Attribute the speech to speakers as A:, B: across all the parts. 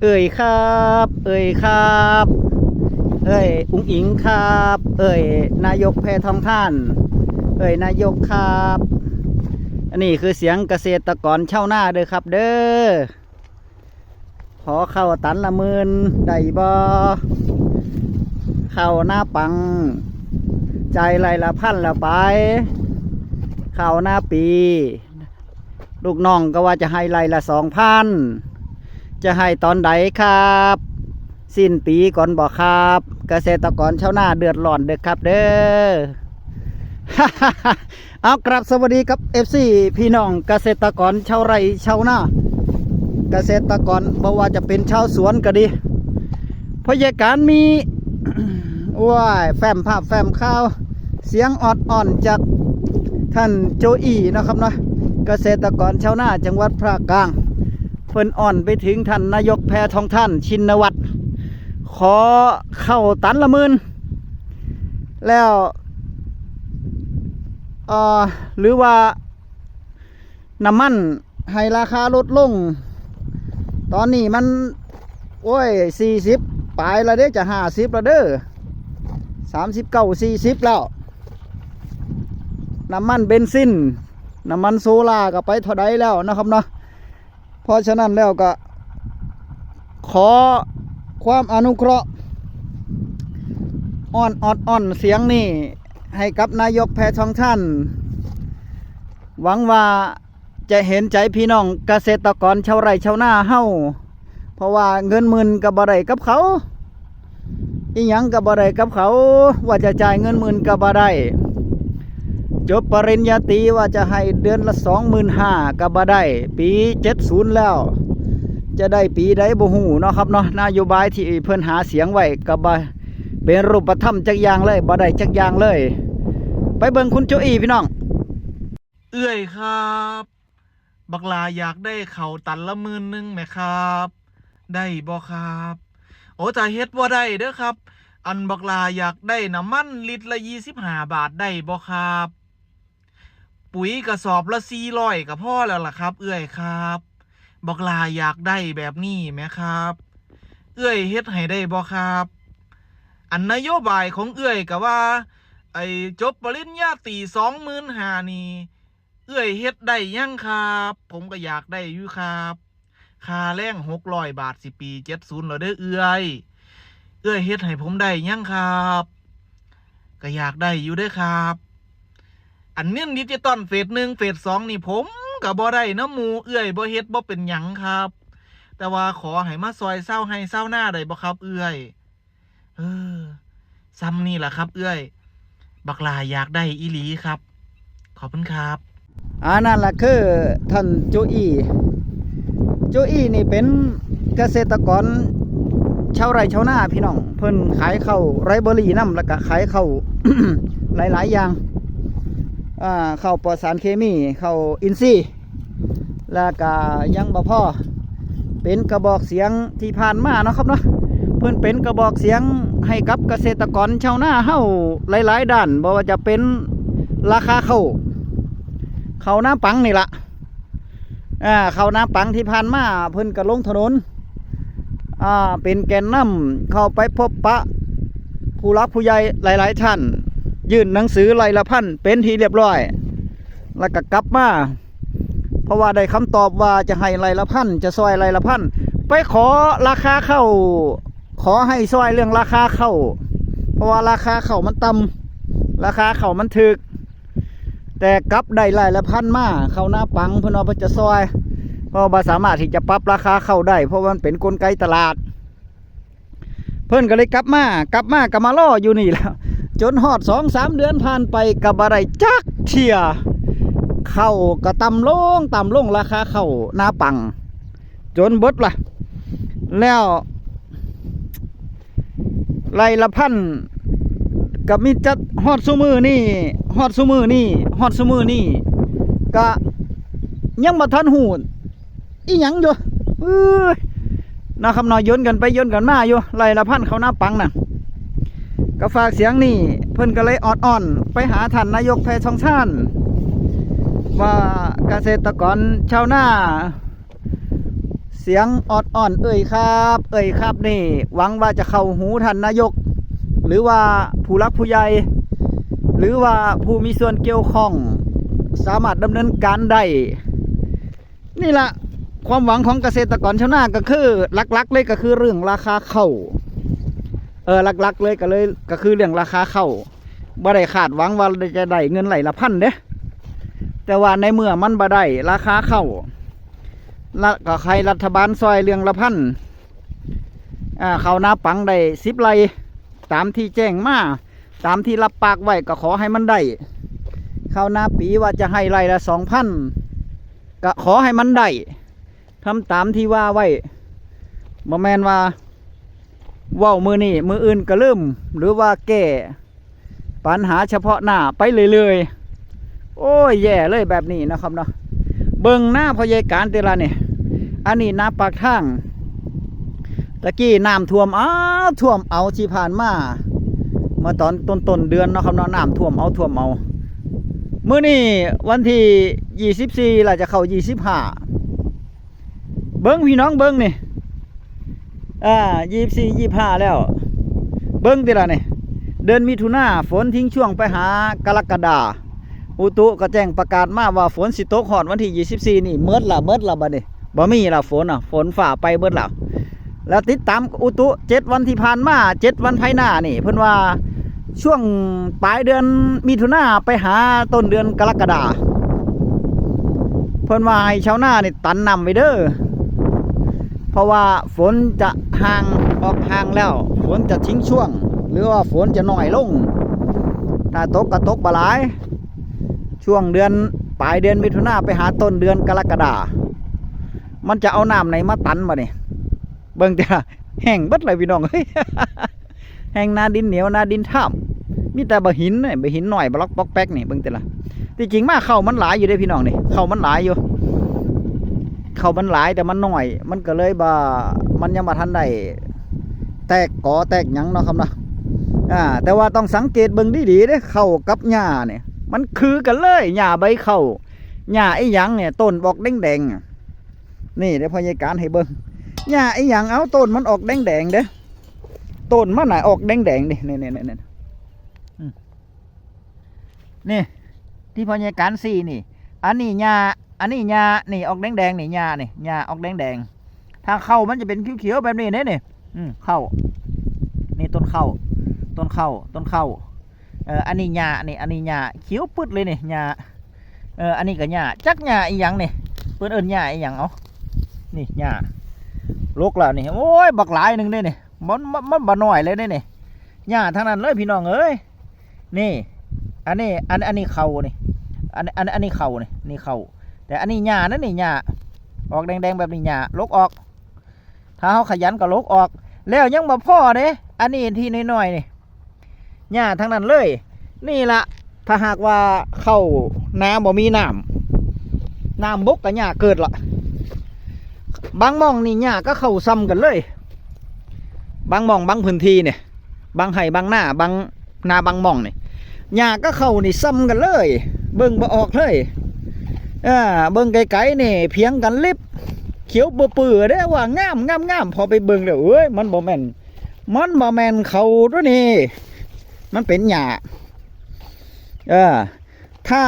A: เอ่ยครับเอ่ยครับเอ่ยอุ้งอิงครับเอ่ยนายกแพทองท่านเอ่ยนายกครับอันนี้คือเสียงเกษตรกรชาวนาเด้อครับเด้อขอเข้าตันละหมื่นได้บ่เข้าหน้าปังใจไรละพันละไปเข้าหน้าปีลูกน้องก็ว่าจะให้ไรละ2,000จะให้ตอนใดครับสิ้นปีก่อนบอกครับเกษตรกรชาวนาเดือดร้อนเด้อครับเด้อ เอากราบสวัสดีครับ FC พี่น้องเกษตรกรชาวไร่ชาวนาเกษตรกรบ่ว่าจะเป็นชาวสวนก็ดีพยาการมี ว้ายแฟ้มภาพแฟ้มข่าวเสียงอ่อนๆจากท่านโจอี้นะครับเนาะเกษตรกรชาวนาจังหวัดภาคกลางเพิ่นอ่อนไปถึงท่านนายกแพทองท่านชินวัตรขอเข้าตันละหมื่นแล้วหรือว่าน้ำมันให้ราคาลดลงตอนนี้มันโอ้ย40ปลายแล้วเด้จะ50แล้วเด้อ39 40แล้วน้ำมันเบนซินน้ำมันโซล่าก็ไปเท่าใดแล้วนะครับเนาะเพราะฉะนั้นแล้วก็ขอความอนุเคราะห์อ่อนเสียงนี่ให้กับนายกแพทองท่านหวังว่าจะเห็นใจพี่น้องเกษตรกรชาวไร่ชาวนาเฮาเพราะว่าเงินหมื่นกับบ่ได้กับเขาอีหยังกับบ่ได้กับเขาว่าจะจ่ายเงินหมื่นกับบ่ได้จบปริญญาตรีว่าจะให้เดือนละ25,000กับบ่ได้ปี70แล้วจะได้ปีใดบ่ฮู้เนาะครับเนาะนโยบายที่เพิ่นหาเสียงไว้ก็บ่เป็นรูปธรรมจักอย่างเลยบ่ได้จักอย่างเลยไปเบิ่งคุณโจอี้พี่น้อง
B: เอื้อยครับบักลาอยากได้เขาตันละ10,000ไหมครับได้บ่ครับโอ้แต่เฮ็ดบ่ได้เด้อครับอันบักลาอยากได้น้ำมันลิตรละ25 บาทได้บ่ครับปุ๋ยกระสอบละ400ก็พอแล้วล่ะครับเอื้อยครับบักลาอยากได้แบบนี้ไหมครับเอื้อยเฮ็ดให้ได้บ่ครับอันนโยบายของเอื้อยก็ว่าไอ้จบปริญญาตรี25,000นี่เอื้อยเฮ็ดได้ยังครับผมก็อยากได้อยู่ครับค่าแรง600 บาทสิปี70แล้วเด้อเอื้อยเฮ็ดให้ผมได้ยังครับก็อยากได้อยู่เด้อครับอันเงินดิจิตอลเฟส1เฟส2นี่ผมก็บ่ได้น้ำหมู่เอื้อยบ่เฮ็ดบ่เป็นหยังครับแต่ว่าขอให้มาซอยเศร้าให้เศร้าหน้าได้บ่ครับเอื้อยซ้ำนี่แหละครับเอื้อยบักลาอยากได้อีหลีครับขอบคุณครับ
A: นั่นแหละคือท่านโจอี้นี่เป็นเกษตรกรชาวไร่ชาวนาพี่น้องเพิ่นขายข้าวไรเบอรี่น้ำแล้วก็ขายข้าว หลายๆอย่างข้าวปลอดสารเคมีข้าวอินทรีย์แล้วก็ยังบ่พอเป็นกระบอกเสียงที่ผ่านมาเนาะครับเนาะเพิ่นเป็นกระบอกเสียงให้กับเกษตรกรชาวนาเฮาหลายๆด้านบ่ว่าจะเป็นราคาข้าวน้ำปังนี่ล่ะข้าวน้ำปังที่ผ่านมาเพิ่นก็ลงถนนเป็นแกนนำเข้าไปพบปะผู้รักผู้ใหญ่หลายๆท่านยื่นหนังสือไล่ละพันเป็นที่เรียบร้อยแล้วก็กลับมาเพราะว่าได้คำตอบว่าจะให้ไล่ละพันจะซอยไล่ละพันไปขอราคาข้าวขอให้ซอยเรื่องราคาข้าวเพราะว่าราคาข้าวมันต่ำราคาข้าวมันถึกแต่กลับได้ไล่ละพันมาข้าวหน้าปังเพิ่นเอาไปจะซอยเพราะบ่สามารถที่จะปรับราคาข้าวได้เพราะมันเป็นกลไกตลาดเพิ่นก็เลยกลับมาก็มาล่ออยู่นี่แล้วจนฮอด 2-3 เดือนผ่านไปก็บ่ได้จักเที่ยข้าวก็ต่ำลงราคาข้าวหน้าปังจนเบิดล่ะแล้วไล่ละพันก็มีจัดฮอดซุมือนี่ก็ยังบ่ทันหูอีหยังอยู่นะครับน้อยย้อนกันไปย้อนกันมาอยู่ไล่ละพันเขาหน้าปังน่ะก็ฝากเสียงนี่เพิ่นก็เลยอ่อนไปหาท่านนายกแพทองท่านว่าเกษตรกรชาวนา เสียงออดอ่อนเอ่ยครับเอ่ยครับนี่หวังว่าจะเข้าหูท่านนายกหรือว่าผู้รักผู้ใหญ่หรือว่าผู้มีส่วนเกี่ยวข้องสามารถดำเนินการได้นี่ละความหวังของเกษตรกรชาวนาก็คือหลักๆเลยก็คือเรื่องราคาข้าวหลักๆเลยก็คือเรื่องราคาข้าวบ่ได้คาดหวังว่าจะได้เงินไหลละพันเด้แต่ว่าในเมื่อมันบ่ได้ราคาข้าวแล้วก็ใครรัฐบาลซอยเรื่องละพันเขานาปังได้10 ไร่ตามที่แจ้งมาตามที่รับปากไว้ก็ขอให้มันได้ข้าวนาปีว่าจะให้ไร่ละ2,000ก็ขอให้มันได้ทำตามที่ว่าไว้บ่แม่นว่าเว้ามือนี่มืออื่นก็ลืมหรือว่าแก้ปัญหาเฉพาะหน้าไปเรื่อยๆโอ้ยแย่เลยแบบนี้นะครับเนาะเบิ่งหน้าพยาการแต่ละนี่อันนี้น้ำปากทางตะกี้น้ำท่วมท่วมเอาที่ผ่านมาเมื่อตอนต้นเดือนนะครับเนาะน้ำท่วมเอามื้อนี้วันที่24ล่ะจะเข้า25เบิ้งพี่น้องเบิ้งนี่24 25แล้วเบิ้งติละนี่เดือนมิถุนาฝนทิ้งช่วงไปหากรกฎาอุตุก็แจ้งประกาศมาว่าฝนสิตกฮอดวันที่24นี่เมิดละบัดนี้บ่มีละฝนฝ่าไปเบิดแล้วติดตามอุตุ7 วันที่ผ่านมา7 วันภายหน้านี่เพิ่นว่าช่วงปลายเดือนมิถุนาไปหาต้นเดือนกรกฎาเพิ่นว่าให้ชาวนานี่ตันนำไว้เด้อเพราะว่าฝนจะออกห่างแล้วฝนจะทิ้งช่วงหรือว่าฝนจะน้อยลงถ้าตกก็ตกบ่หลายช่วงเดือนปลายเดือนมิถุนาไปหาต้นเดือนกรกฎามันจะเอาน้ำไหนมาตันบ่นี่เบิ่งจ้ะแห้งเบิดเลยพี่น้องเฮ้ย แห้งนาดินเหนียวนาดินท่ามมีแต่บ่หินนี่บ่หินหน่อยบล็อกปอกแป๊กนี่เบิ่งแต่ละที่จริงมาเข้ามันหลายอยู่เด้พี่น้องนี่เข้ามันหลายอยู่เข้ามันหลายแต่มันน้อยมันก็เลยบ่มันยังบ่ทันได้แตกกอแตกหยังเนาะครับเนาะแต่ว่าต้องสังเกตเบิ่งดีๆเด้เข้ากับหญ้าเนี่ยมันคือกันเลยหญ้าใบเข้าหญ้าไอ้หยังเนี่ยต้นบอกแดงๆนี่เดี๋ยวพยาการให้เบิ่งหญ้าไอ้หยังเอาต้นมันออกแดงๆเด้ต้นมันน่ะออกแดงๆดินี่ที่พยาการ4นี่อันนี้หญ้านี่ออกแดงๆนี่หญ้าออกแดงๆถ้าเข้ามันจะเป็นเขียวๆแบบนี้นี่เข้านี่ต้นเข้าอันนี้หญ้านี่อันนี้หญ้าเขียวปึ๊ดเลยนี่หญ้าอันนี้ก็หญ้าจักหญ้าอีหยังนี่เพิ่นเอิ้นหญ้าอีหยังเอานี่หญ้าลกแล้วนี่โอ้ยบักหลายนึงเด้นี่มันบ่น้อยเลยนี่หญ้าทั้งนั้นเลยพี่น้องเอ้ยนี่อันนี้เข้านี่อันนี้เข้านี่เข้าแต่อันนี้หญ้านั่นนี่หญ้าออกแดงๆแบบนี้หญ้าลกออกถ้าเฮาขยันก็ลกออกแล้วยังบ่พอเด้อันนี้ที่น้อยๆนี่หญ้าทั้งนั้นเลยนี่ละถ้าหากว่าเข้าน้ำบ่มีน้ำบกกับหญ้าเกิดละบางหม่องนี่หญ้าก็เข้าซ้ำกันเลยบางหม่องบางพื้นที่เนี่ยบางไห่บางหน้าบางนาบางหม่องนี่หญ้าก็เข้านี่ซ้ำกันเลยเบิ่งบ่ออกเลยเบิ่งไกลๆนี่เพียงกันลิบเขียวปื้อๆเด้ว่างามพอไปเบิ่งแล้วเอ้ยมันบ่แม่นเขาตัวนี้มันเป็นหญ้าถ้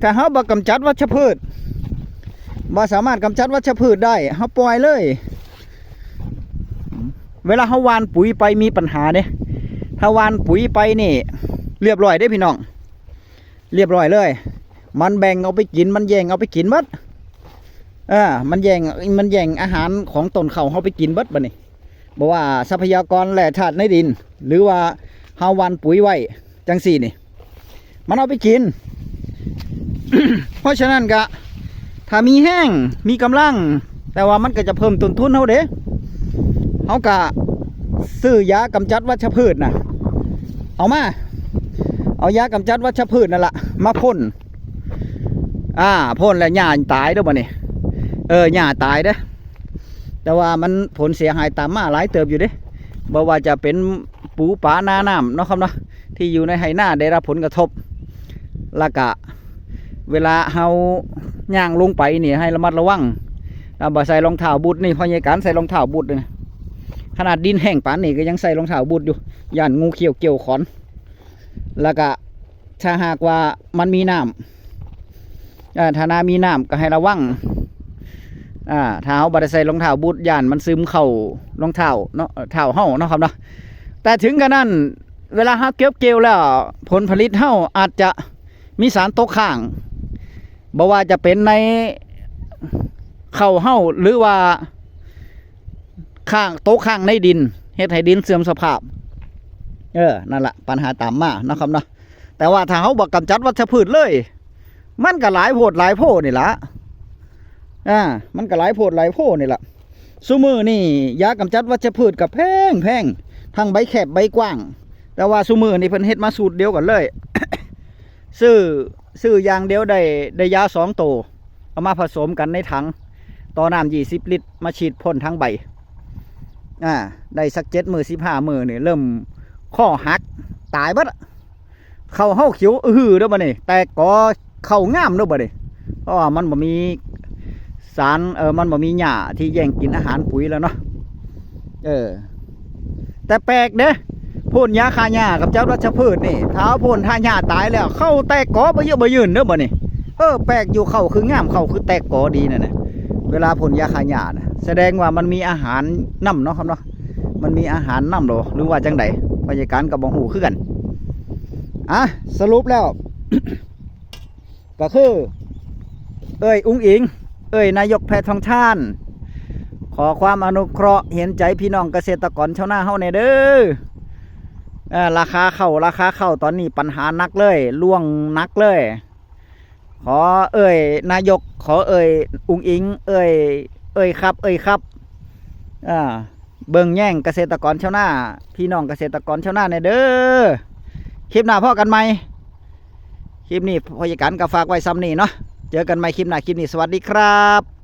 A: าเฮาบ่กำจัดวัชพืชบ่สามารถกำจัดวัชพืชได้เฮาปล่อยเลยเวลาเฮาหว่านปุ๋ยไปมีปัญหาเด้ถ้าหว่านปุ๋ยไปนี่เรียบร้อยเด้พี่น้องเรียบร้อยเลยมันแบ่งเอาไปกินมันแย่งเอาไปกินบัดมันแย่งอาหารของต้นข้าวเฮาไปกินบัดบัดนี้บ่ว่าทรัพยากรแร่ธาตุในดินหรือว่าเฮาหว่านปุ๋ยไว้จังซี่นี่มันเอาไปกิน เพราะฉะนั้นก็ถ้ามีแห้งมีกำลังแต่ว่ามันก็จะเพิ่มต้นทุนเฮาเด้เฮาก็ซื้อยากำจัดวัชพืชน่ะเอายากำจัดวัชพืชนั่นล่ะมาพ่นพ่นแล้วหญ้าตายเด้อบ่นี่หญ้าตายเด้อแต่ว่ามันผลเสียหายตามมาหลายเติบอยู่เด้บ่ว่าจะเป็นปูปลานาน้ำเนาะครับเนาะที่อยู่ในไหหน้าได้รับผลกระทบแล้วก็เวลาเฮาย่างลงไปนี่ให้ระมัดระวัง ถ้าบ่ใส่รองเท้าบูทนี่พอยายการใส่รองเท้าบูทเลยนะขนาดดินแห้งปานนี่ก็ยังใส่รองเท้าบูทอยู่ย่านงูเขียวเกี่ยวขอนแล้วก็ถ้าหากว่ามันมีน้ำถ้านามีน้ำก็ให้ระวังถ้าเฮาบ่ได้ใส่รองเท้าบูทย่านมันซึมเข้ารองเท้าเนาะเท้าเฮาเนาะครับเนาะแต่ถึงกันนั้นเวลาเฮาเก็บเกี่ยวแล้วผลผลิตเฮาอาจจะมีสารตกค้างบ่ว่าจะเป็นในเข้าเฮาหรือว่าข้างตกข้างในดินเฮ็ดให้ดินเสื่อมสภาพนั่นแหละปัญหาตามมานะครับเนาะแต่ว่าถ้าเฮาบ่กำจัดวัชพืชเลยมันก็หลายโพดหลายโพนี่ล่ะมันก็หลายโพดหลายโพนี่ล่ะซุมื้อนี่ยากำจัดวัชพืชก็แพงทั้งใบแคบใบกว้างแต่ว่าซุมื้อนี่เพิ่นเฮ็ดมาสูตรเดียวกันเลย ซื้ออย่างเดียวได้ยา2 ตัวเอามาผสมกันในถังต่อน้ำ20 ลิตรมาฉีดพ่นทั้งใบได้สัก7 มื้อ15 มื้อนี่เริ่มข้อหักตายเบิดเข้าเฮาเขียวเด้อบัดนี้แต่ก็เข้างามเด้อบัดนี้เพราะว่ามันบ่มีสารมันบ่มีหญ้าที่แย่งกินอาหารปุ๋ยแล้วเนาะแต่แปลกเด้พ่นยาฆ่าหญ้ากับเจ้าวัชพืชนี่ถ้าพ่นถ้าหญ้าตายแล้วเข้าแตกกอบ่เยอะบ่ยืนเด้อบัดนี้แปลกอยู่เข้าคืองามเข้าคือแตกกอดีนั่นน่ะเวลาพ่นยาฆ่าหญ้าน่ะแสดงว่ามันมีอาหารนำเนาะครับเนาะมันมีอาหารนำหรือว่าจังไดบรรยากาศกับบ่ฮู้คือกันสรุปแล้ว ก็คืออุ้งอิงนายกแพทองทานขอความอนุเคราะห์เห็นใจพี่น้องเกษตรกรชาวนาเฮาแน่เด้อราคาเข้าตอนนี้ปัญหานักเลยล่วงนักเลยขอนายกขออุ้งอิงครับเบิ่งแย่งเกษตรกรชาวนาพี่น้องเกษตรกรชาวนาแน่เด้อคลิปหน้าพ่อกันไหมคลิปนี้พยาการก็ฝากไว้ซ้ำนี่เนาะเจอกันใหม่คลิปหน้าคลิปนี้สวัสดีครับ